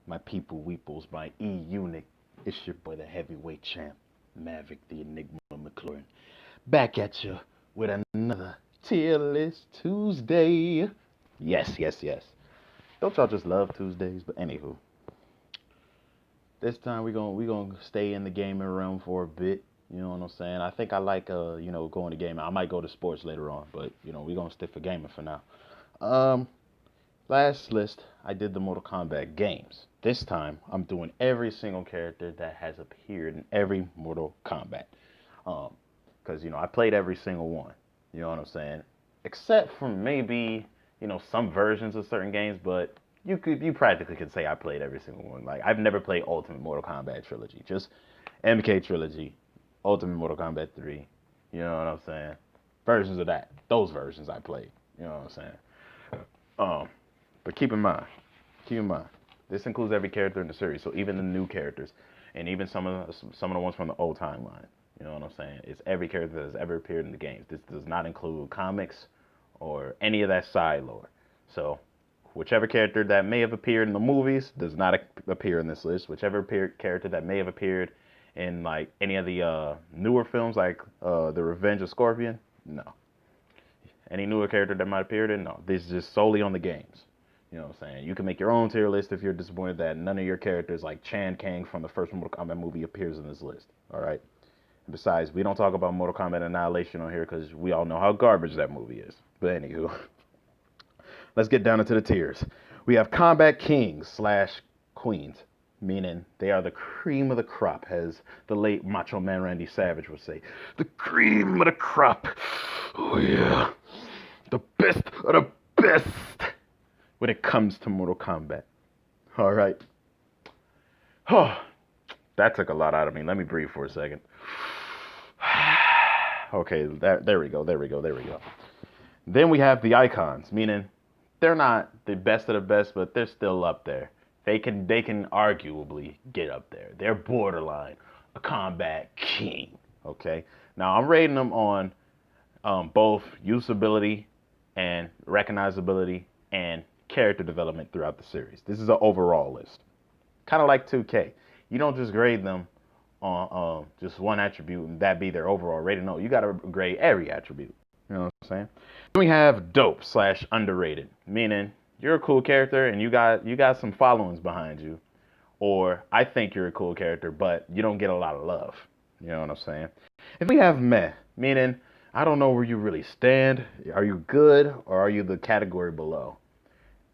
my people weeples, my E-Unit. It's your boy, the heavyweight champ, Maverick the Enigma McLaurin. Back at you with another tier list Tuesday. Yes, yes, yes. Don't y'all just love Tuesdays? But anywho, this time we gonna stay in the gaming realm for a bit. You know what I'm saying? I think I like going to gaming. I might go to sports later on, but we gonna stick for gaming for now. Um, Last list, I did the Mortal Kombat games. This time, I'm doing every single character that has appeared in every Mortal Kombat. Because, I played every single one. You know what I'm saying? Except for maybe, some versions of certain games, but you practically could say I played every single one. Like, I've never played Ultimate Mortal Kombat Trilogy. Just MK Trilogy, Ultimate Mortal Kombat 3. You know what I'm saying? Versions of that. Those versions I played. You know what I'm saying? But keep in mind, this includes every character in the series, so even the new characters, and even some of the ones from the old timeline. You know what I'm saying? It's every character that has ever appeared in the games. This does not include comics or any of that side lore. So, whichever character that may have appeared in the movies does not appear in this list. Whichever character that may have appeared in like any of the newer films, like The Revenge of Scorpion, no. Any newer character that might appear in, no. This is just solely on the games. You know what I'm saying? You can make your own tier list if you're disappointed that none of your characters like Chan Kang from the first Mortal Kombat movie appears in this list. All right. Besides, we don't talk about Mortal Kombat Annihilation on here because we all know how garbage that movie is. But anywho, let's get down into the tiers. We have Combat Kings / Queens, meaning they are the cream of the crop, as the late Macho Man Randy Savage would say. The cream of the crop. Oh yeah. The best of the best when it comes to Mortal Kombat. All right. Oh, that took a lot out of me. Let me breathe for a second. Okay, there we go. Then we have the icons, meaning they're not the best of the best, but they're still up there. They can arguably get up there. They're borderline a combat king. Okay. Now I'm rating them on both usability and recognizability and character development throughout the series. This is an overall list. Kind of like 2K. You don't just grade them on just one attribute and that be their overall rating. No, you got to grade every attribute. You know what I'm saying? Then we have dope / underrated, meaning you're a cool character and you got some followings behind you, or I think you're a cool character, but you don't get a lot of love. You know what I'm saying? If we have meh, meaning I don't know where you really stand. Are you good or are you the category below?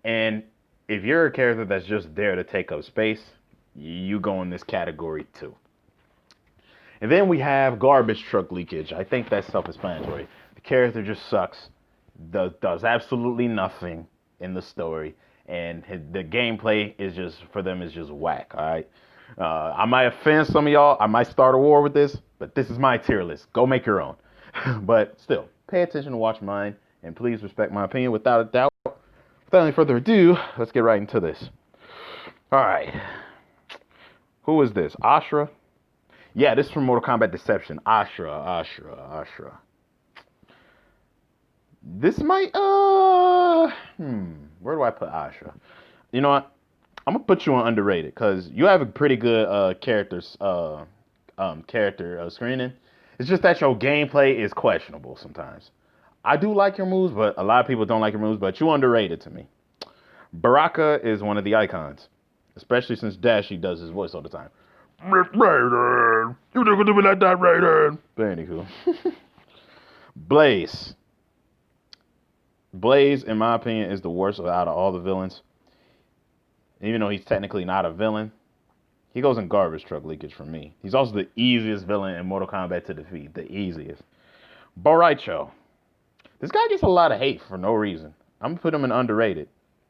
And if you're a character that's just there to take up space, you go in this category too. And then we have garbage truck leakage. I think that's self-explanatory. The character just sucks, does absolutely nothing in the story, and the gameplay is just, for them, is just whack, all right? I might offend some of y'all. I might start a war with this, but this is my tier list. Go make your own. But still, pay attention to watch mine, and please respect my opinion without a doubt. Without any further ado, let's get right into this. All right. Who is this? Ashra? Yeah, this is from Mortal Kombat Deception. Ashra. This might, where do I put Ashra? You know what? I'm gonna put you on underrated because you have a pretty good character screening. It's just that your gameplay is questionable sometimes. I do like your moves, but a lot of people don't like your moves, but you underrated to me. Baraka is one of the icons, especially since Dashi does his voice all the time. Raiden, you never do me like that, Raiden. But anywho. Blaze. Blaze, in my opinion, is the worst out of all the villains. Even though he's technically not a villain, he goes in garbage truck leakage for me. He's also the easiest villain in Mortal Kombat to defeat. The easiest. Boraicho. This guy gets a lot of hate for no reason. I'm going to put him in underrated.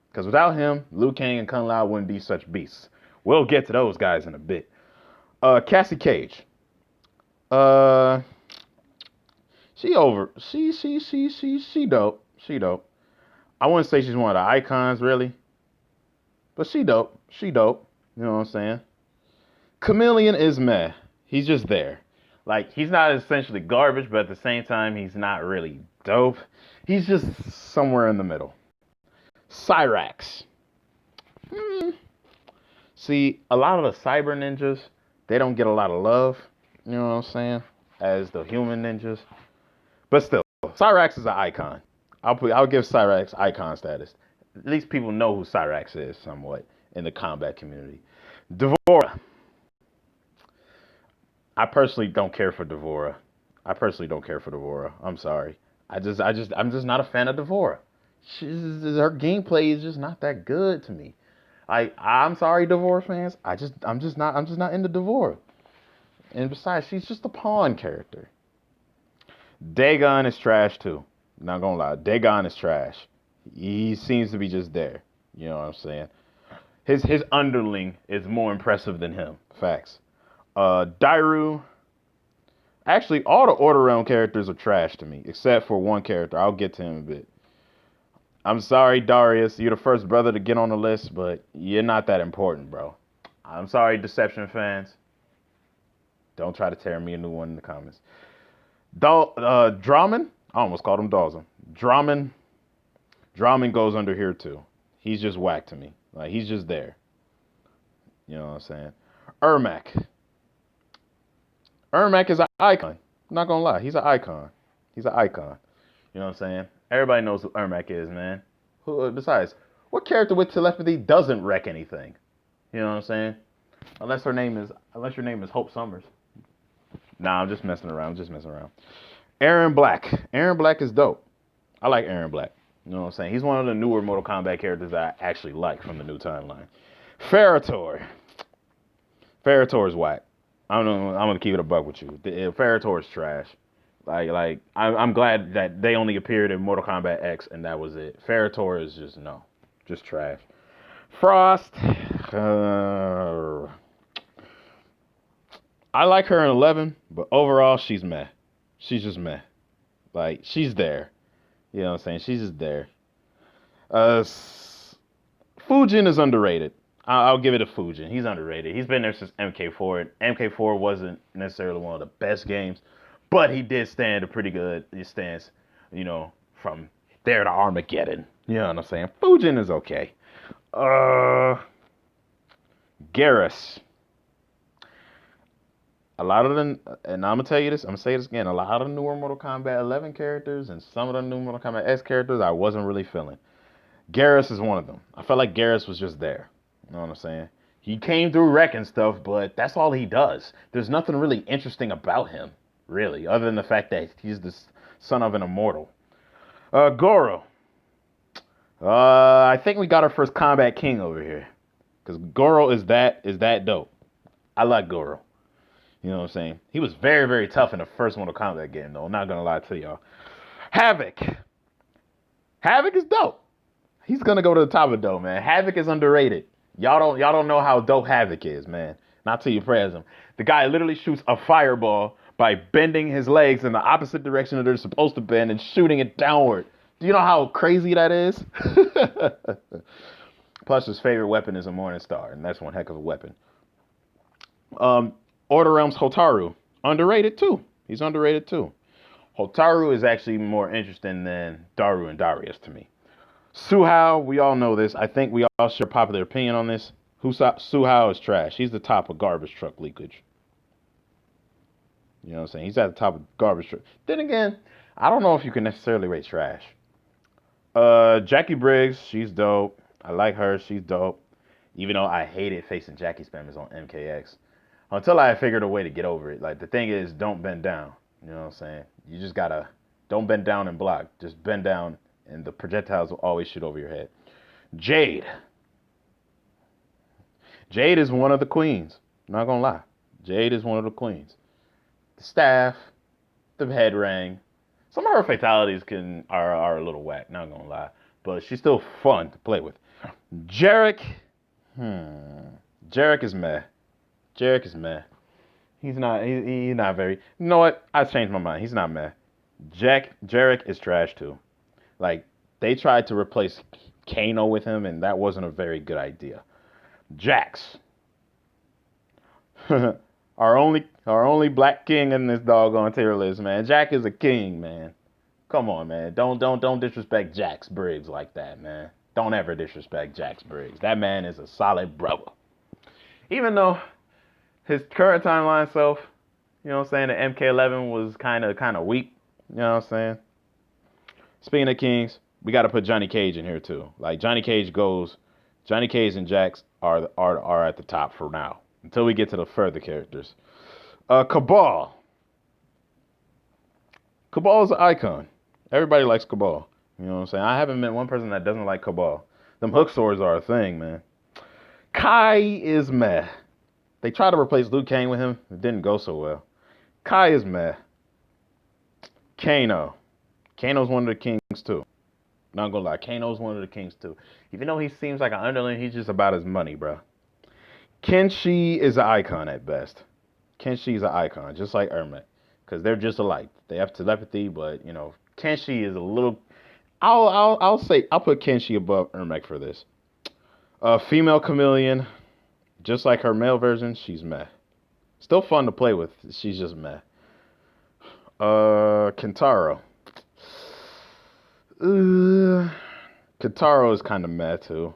Because without him, Liu Kang and Kung Lao wouldn't be such beasts. We'll get to those guys in a bit. Cassie Cage. She dope. She dope. I wouldn't say she's one of the icons, really. But she dope. You know what I'm saying? Chameleon is meh. He's just there. Like, he's not essentially garbage, but at the same time, he's not really dope. He's just somewhere in the middle. Cyrax. See, a lot of the cyber ninjas, they don't get a lot of love, you know what I'm saying, as the human ninjas. But still, Cyrax is an icon. I'll give Cyrax icon status. At least people know who Cyrax is somewhat in the combat community. Devora. I personally don't care for Devora. I'm sorry. I'm just not a fan of Devora. Her gameplay is just not that good to me. I'm sorry, Devora fans. I'm just not into Devora. And besides, she's just a pawn character. Dagon is trash too. Not gonna lie, Dagon is trash. He seems to be just there. You know what I'm saying? His underling is more impressive than him. Facts. Dairu. Actually, all the Order Realm characters are trash to me, except for one character. I'll get to him a bit. I'm sorry, Darius. You're the first brother to get on the list, but you're not that important, bro. I'm sorry, Deception fans. Don't try to tear me a new one in the comments. Draman? I almost called him Dawson. Draman goes under here too. He's just whack to me. Like, he's just there. You know what I'm saying? Ermac. Ermac is an icon. I'm not gonna lie. He's an icon. You know what I'm saying? Everybody knows who Ermac is, man. Besides, what character with telepathy doesn't wreck anything? You know what I'm saying? Unless your name is Hope Summers. Nah, I'm just messing around. Aaron Black. Aaron Black is dope. I like Aaron Black. You know what I'm saying? He's one of the newer Mortal Kombat characters that I actually like from the new timeline. Ferritor. Ferritor is whack. I'm gonna keep it a buck with you. Ferritor is trash. I'm glad that they only appeared in Mortal Kombat X and that was it. Ferritor is just trash. Frost. I like her in 11, but overall she's meh. She's just meh. Like, she's there. You know what I'm saying? She's just there. Fujin is underrated. I'll give it a Fujin. He's underrated. He's been there since MK4. And MK4 wasn't necessarily one of the best games, but he did stand a pretty good stance, you know, from there to Armageddon. You know what I'm saying? Fujin is okay. Garrus. A lot of them, and I'm gonna tell you this, I'm gonna say this again, a lot of the newer Mortal Kombat 11 characters and some of the new Mortal Kombat X characters I wasn't really feeling. Garrus is one of them. I felt like Garrus was just there. You know what I'm saying? He came through wrecking stuff, but that's all he does. There's nothing really interesting about him, really, other than the fact that he's the son of an immortal. Goro. I think we got our first combat king over here. Because Goro is that dope. I like Goro. You know what I'm saying? He was very, very tough in the first Mortal Kombat game, though. I'm not gonna lie to y'all. Havoc. Havoc is dope. He's gonna go to the top of dope, man. Havoc is underrated. Y'all don't know how dope Havoc is, man. Not till you praise him. The guy literally shoots a fireball by bending his legs in the opposite direction that they're supposed to bend and shooting it downward. Do you know how crazy that is? Plus, his favorite weapon is a Morning Star, and that's one heck of a weapon. Order Realms Hotaru. Underrated too. He's underrated too. Hotaru is actually more interesting than Daru and Darius to me. Suhao, we all know this. I think we all share popular opinion on this. Suhao is trash. He's the top of garbage truck leakage. You know what I'm saying? He's at the top of garbage truck. Then again, I don't know if you can necessarily rate trash. Jackie Briggs, she's dope. I like her. She's dope. Even though I hated facing Jackie spammers on MKX. Until I figured a way to get over it. Like, the thing is, don't bend down. You know what I'm saying? You just gotta, don't bend down and block. Just bend down and the projectiles will always shoot over your head. Jade. Jade is one of the queens. I'm not gonna lie. Jade is one of the queens. The staff, the head ring. Some of her fatalities are a little whack, not gonna lie. But she's still fun to play with. Jarek. Jarek is meh. Jarek is meh. He's not very. You know what? I changed my mind. He's not meh. Jarek is trash too. Like, they tried to replace Kano with him, and that wasn't a very good idea. Jax. our only black king in this doggone tier list, man. Jack is a king, man. Come on, man. Don't disrespect Jax Briggs like that, man. Don't ever disrespect Jax Briggs. That man is a solid brother. Even though his current timeline self, you know what I'm saying, the MK11 was kind of weak. You know what I'm saying? Speaking of Kings, we got to put Johnny Cage in here too. Like Johnny Cage and Jax are at the top for now until we get to the further characters. Cabal. Cabal is an icon. Everybody likes Cabal. You know what I'm saying? I haven't met one person that doesn't like Cabal. Them hook swords are a thing, man. Kai is meh. They tried to replace Liu Kang with him. It didn't go so well. Kai is meh. Kano. Kano's one of the kings too. Not gonna lie, Kano's one of the kings too. Even though he seems like an underling, he's just about his money, bro. Kenshi is an icon at best. Kenshi's an icon, just like Ermac, because they're just alike. They have telepathy, but you know, Kenshi is a little. I'll say I'll put Kenshi above Ermac for this. Female chameleon, just like her male version, she's meh. Still fun to play with. She's just meh. Kentaro. Kentaro is kind of meh too.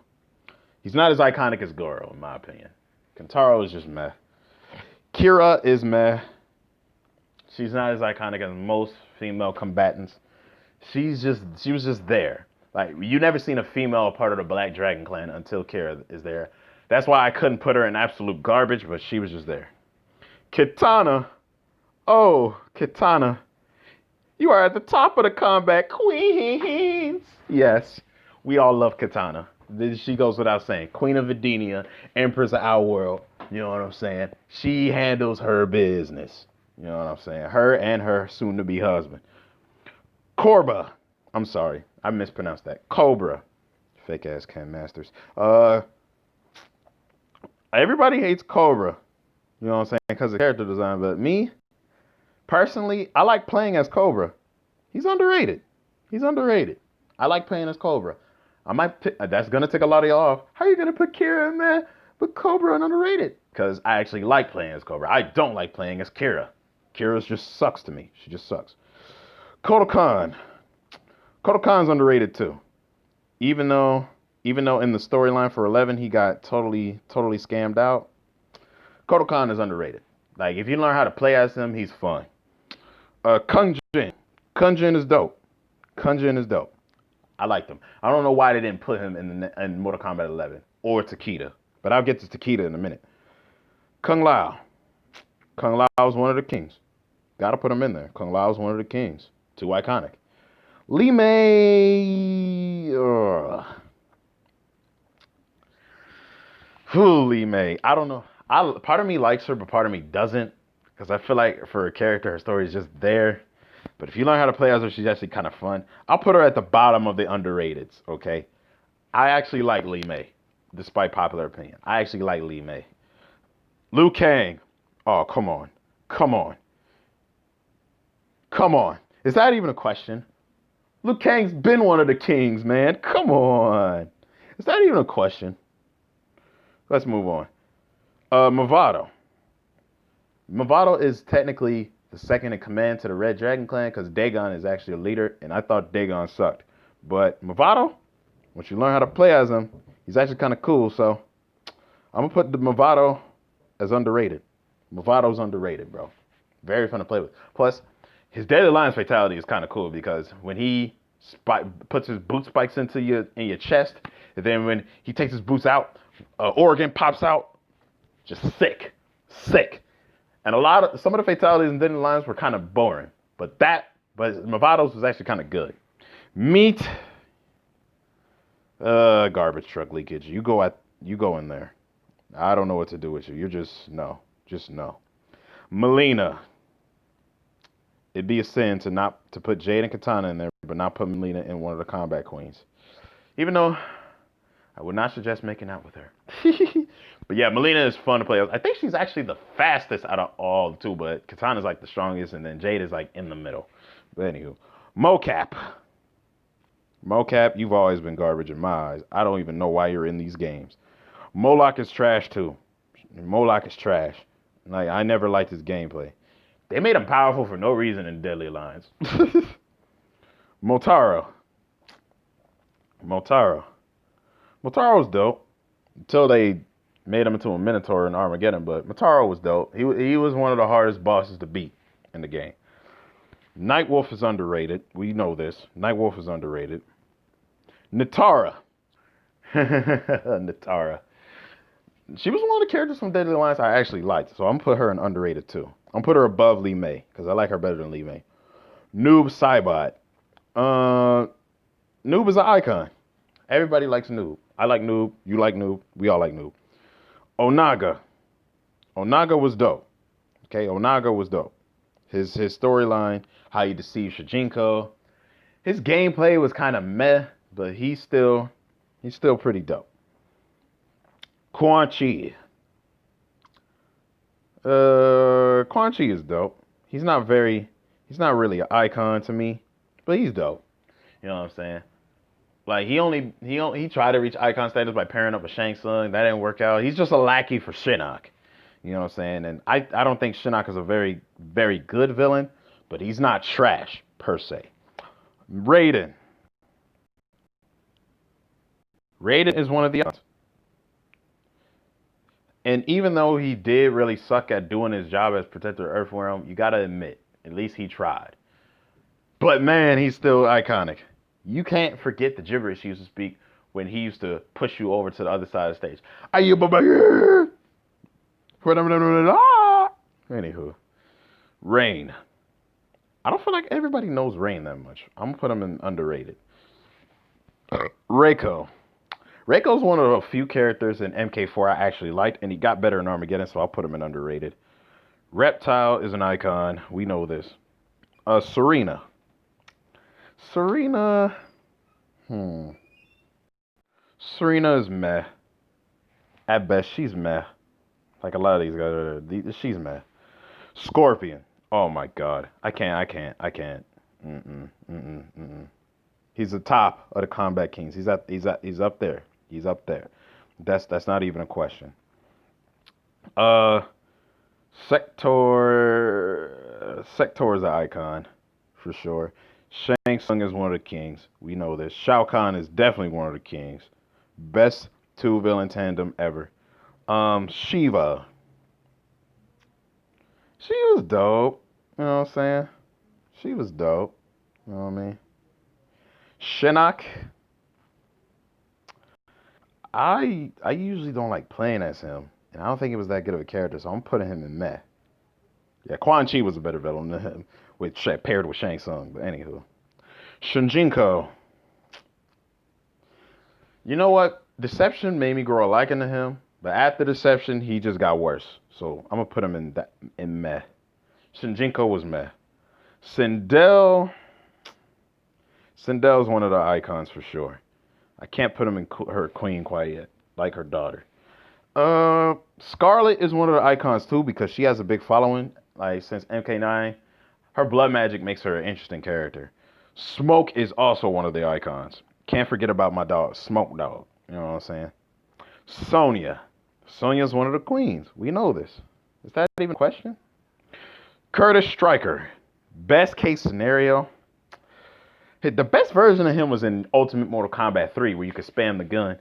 He's not as iconic as Goro, in my opinion. Kentaro is just meh. Kira is meh. She's not as iconic as most female combatants. She was just there. Like, you never seen a female part of the Black Dragon Clan until Kira is there. That's why I couldn't put her in absolute garbage, but she was just there. Kitana. Oh, Kitana. You are at the top of the combat queens. Yes, we all love Kitana. She goes without saying. Queen of Edenia, Empress of our world. You know what I'm saying? She handles her business. You know what I'm saying? Her and her soon-to-be husband. Korba. I'm sorry. I mispronounced that. Cobra. Fake-ass Ken Masters. Everybody hates Cobra. You know what I'm saying? Because of character design. But me, personally, I like playing as Cobra. He's underrated. I like playing as Cobra. I might pick, that's going to take a lot of y'all off. How are you going to put Kira in there with Cobra and underrated? Because I actually like playing as Cobra. I don't like playing as Kira. Kira just sucks to me. She just sucks. Kotal Khan. Kotal Khan's underrated too. Even though in the storyline for 11 he got totally scammed out. Kotal Khan is underrated. Like, if you learn how to play as him, he's fun. Kung Jin. Kung Jin is dope. I liked him. I don't know why they didn't put him in Mortal Kombat 11 or Takeda, but I'll get to Takeda in a minute. Kung Lao. Kung Lao is one of the kings. Gotta put him in there. Kung Lao is one of the kings. Too iconic. Li Mei. Li Mei. I don't know. Part of me likes her, but part of me doesn't. Because I feel like for a character, her story is just there. But if you learn how to play as her, she's actually kind of fun. I'll put her at the bottom of the underrateds, okay? I actually like Li Mei, despite popular opinion. I actually like Li Mei. Liu Kang. Oh, come on. Is that even a question? Liu Kang's been one of the kings, man. Come on. Is that even a question? Let's move on. Movado. Movado is technically the second in command to the Red Dragon Clan because Dagon is actually a leader, and I thought Dagon sucked. But Movado, once you learn how to play as him, he's actually kind of cool. So I'm going to put the Movado as underrated. Movado's underrated, bro. Very fun to play with. Plus, his Deadly Alliance fatality is kind of cool because when he puts his boot spikes in your chest, and then when he takes his boots out, Oregon pops out. Just sick. And some of the fatalities in Deadly Alliance were kind of boring, but Movado's was actually kind of good. Meat, garbage truck leakage. You go in there. I don't know what to do with you. You're just no. Melina. It'd be a sin to put Jade and Katana in there, but not put Melina in one of the combat queens. Even though I would not suggest making out with her. But yeah, Melina is fun to play with. I think she's actually the fastest out of all the two, but Katana's like the strongest, and then Jade is like in the middle. But anywho, Mocap, you've always been garbage in my eyes. I don't even know why you're in these games. Moloch is trash too. Like, I never liked his gameplay. They made him powerful for no reason in Deadly Alliance. Motaro's dope. Until they made him into a Minotaur in Armageddon, but Motaro was dope. He was one of the hardest bosses to beat in the game. Nightwolf is underrated. We know this. Nightwolf is underrated. Natara. Natara. She was one of the characters from Deadly Alliance I actually liked, so I'm gonna put her in underrated too. I'm gonna put her above Lee May because I like her better than Lee May. Noob Saibot. Noob is an icon. Everybody likes Noob. I like Noob. You like Noob. We all like Noob. Onaga. Onaga was dope. Okay, Onaga was dope. His storyline, how he deceived Shujinko. His gameplay was kind of meh, but he's still pretty dope. Quan Chi. Quan Chi is dope. He's not really an icon to me, but he's dope. You know what I'm saying? Like he tried to reach icon status by pairing up with Shang Tsung. That didn't work out. He's just a lackey for Shinnok. You know what I'm saying? And I don't think Shinnok is a very, very good villain, but he's not trash per se. Raiden. Raiden is one of the others. And even though he did really suck at doing his job as Protector of Earthrealm, you gotta admit, at least he tried. But man, he's still iconic. You can't forget the gibberish he used to speak when he used to push you over to the other side of the stage. Anywho, Rain. I don't feel like everybody knows Rain that much. I'm gonna put him in underrated. Reiko. Reiko's one of the few characters in MK4 I actually liked, and he got better in Armageddon, so I'll put him in underrated. Reptile is an icon. We know this. Serena. Serena is meh. At best, she's meh. Like a lot of these guys, she's meh. Scorpion. Oh my God. I can't. He's the top of the Combat Kings. He's up there. He's up there. That's not even a question. Sector is an icon for sure. Shang Tsung is one of the kings. We know this. Shao Kahn is definitely one of the kings. Best two villain tandem ever. Shiva. She was dope. You know what I'm saying? She was dope. You know what I mean? Shinnok. I usually don't like playing as him, and I don't think he was that good of a character, so I'm putting him in meh. Yeah, Quan Chi was a better villain than him, paired with Shang Tsung. But anywho, Shujinko. You know what? Deception made me grow a liking to him, but after Deception, he just got worse. So I'm gonna put him in meh. Shujinko was meh. Sindel's one of the icons for sure. I can't put him in her queen quite yet, like her daughter. Scarlet is one of the icons too because she has a big following. Like since MK9, her blood magic makes her an interesting character. Smoke is also one of the icons. Can't forget about my dog, Smoke Dog. You know what I'm saying? Sonya. Sonya's one of the queens. We know this. Is that even a question? Curtis Stryker. Best case scenario. The best version of him was in Ultimate Mortal Kombat 3 where you could spam the gun.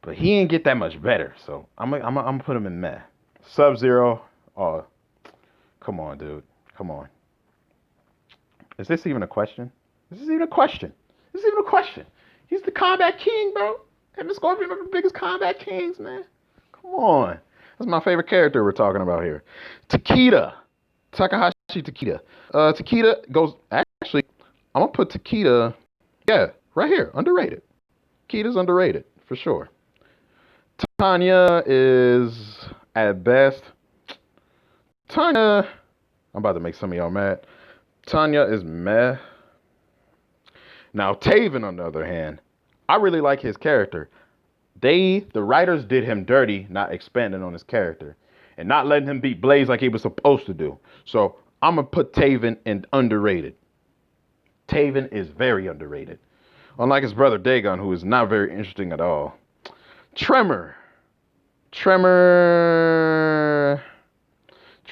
But he didn't get that much better. So I'm gonna put him in meh. Sub-Zero. Oh, come on, dude. Come on. Is this even a question? Is this even a question? Is this even a question? He's the Combat King, bro. And the Scorpion are the biggest Combat Kings, man. Come on. That's my favorite character we're talking about here. Takeda. Takahashi Takeda. Takeda goes... Actually, I'm going to put Takeda... Yeah, right here. Underrated. Takeda's underrated, for sure. Tanya is, at best... Tanya... I'm about to make some of y'all mad. Tanya is meh. Now, Taven, on the other hand, I really like his character. The writers did him dirty, not expanding on his character. And not letting him beat Blaze like he was supposed to do. So, I'm going to put Taven in underrated. Taven is very underrated. Unlike his brother Dagon, who is not very interesting at all. Tremor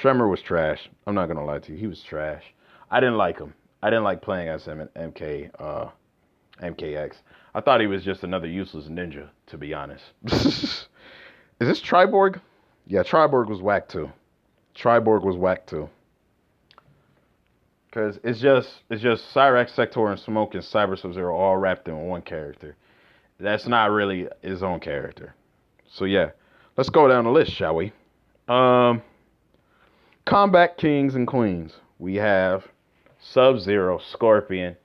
was trash. I'm not going to lie to you. He was trash. I didn't like him. I didn't like playing as him in MKX. I thought he was just another useless ninja, to be honest. Is this Triborg? Yeah, Triborg was whack too. Triborg was whack too. Cause it's just Cyrax, Sector, and Smoke and Cyber Sub-Zero all wrapped in one character. That's not really his own character. So yeah, let's go down the list, shall we? Um, Combat Kings and Queens. We have Sub-Zero, Scorpion,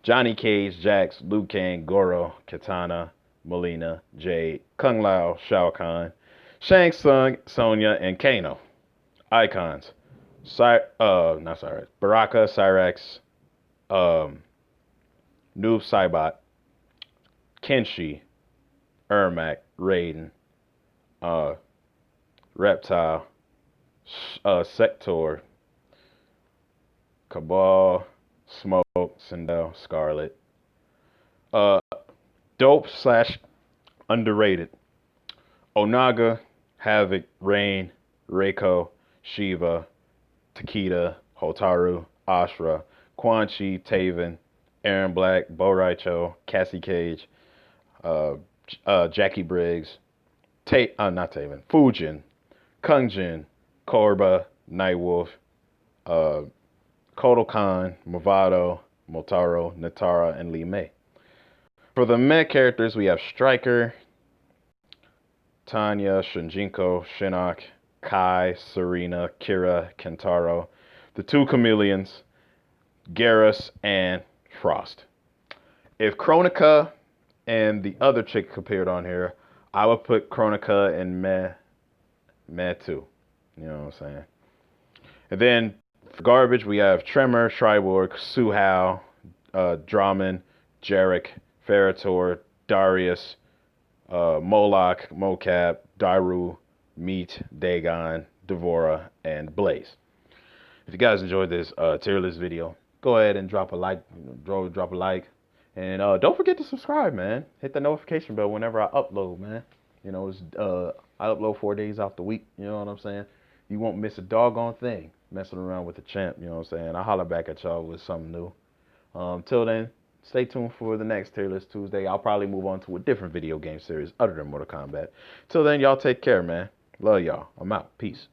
Johnny Cage, Jax, Liu Kang, Goro, Katana, Melina, Jade, Kung Lao, Shao Kahn, Shang Tsung, Sonya, and Kano. Icons. Not Cyrax. Baraka, Cyrax, um, Noob Saibot, Kenshi, Ermac, Raiden, uh, Reptile, Sector, Cabal, Smoke, Sindel, Scarlet. Uh, Dope slash underrated. Onaga, Havoc, Rain, Reiko, Shiva, Takeda, Hotaru, Ashra, Quan Chi, Taven, Aaron Black, Bo Raicho, Cassie Cage, uh, Jackie Briggs, not Taven, Fujin, Kung Jin, Korba, Nightwolf, uh, Kotal Khan, Movado, Motaro, Natara, and Lee May. For the mech characters, we have Striker, Tanya, Shinjinko, Shinnok, Kai, Serena, Kira, Kentaro, the two Chameleons, Garrus, and Frost. If Chronica and the other chick appeared on here, I would put Chronica and Meh too. You know what I'm saying? And then for garbage, we have Tremor, Triborg, Suhao, Draman, Jarek, Ferritor, Darius, Moloch, Mocap, Daru, Meat, Dagon, Devora, and Blaze. If you guys enjoyed this tier list video, go ahead and drop a like, and don't forget to subscribe, man. Hit the notification bell whenever I upload, man. You know, I upload 4 days out the week. You know what I'm saying? You won't miss a doggone thing messing around with the champ. You know what I'm saying? I'll holler back at y'all with something new. Till then, stay tuned for the next Tier List Tuesday. I'll probably move on to a different video game series other than Mortal Kombat. Till then, y'all take care, man. Love y'all. I'm out. Peace.